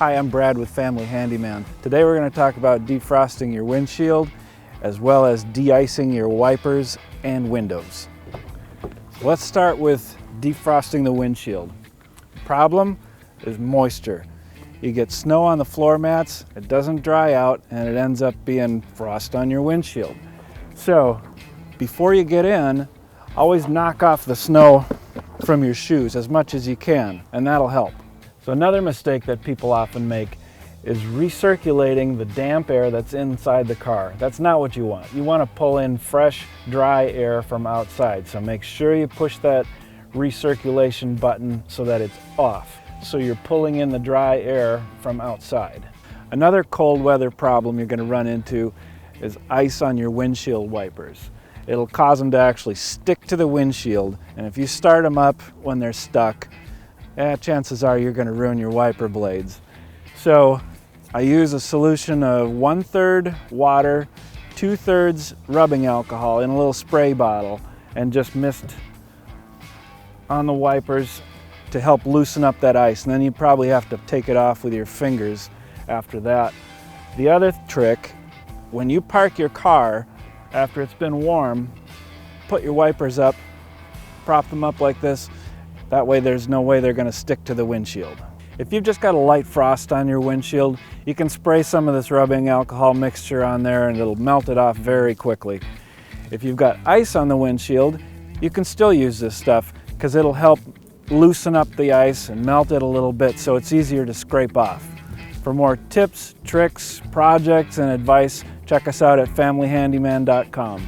Hi, I'm Brad with Family Handyman. Today we're going to talk about defrosting your windshield as well as de-icing your wipers and windows. So let's start with defrosting the windshield. Problem is moisture. You get snow on the floor mats, it doesn't dry out, and it ends up being frost on your windshield. So before you get in, always knock off the snow from your shoes as much as you can, and that'll help. So another mistake that people often make is recirculating the damp air that's inside the car. That's not what you want. You want to pull in fresh, dry air from outside. So make sure you push that recirculation button so that it's off. So you're pulling in the dry air from outside. Another cold weather problem you're going to run into is ice on your windshield wipers. It'll cause them to actually stick to the windshield, and if you start them up when they're stuck, chances are you're going to ruin your wiper blades. So I use a solution of 1/3 water, 2/3 rubbing alcohol in a little spray bottle, and just mist on the wipers to help loosen up that ice. And then you probably have to take it off with your fingers after that. The other trick, when you park your car after it's been warm, put your wipers up, prop them up like this. That way there's no way they're going to stick to the windshield. If you've just got a light frost on your windshield, you can spray some of this rubbing alcohol mixture on there and it'll melt it off very quickly. If you've got ice on the windshield, you can still use this stuff because it'll help loosen up the ice and melt it a little bit so it's easier to scrape off. For more tips, tricks, projects, and advice, check us out at familyhandyman.com.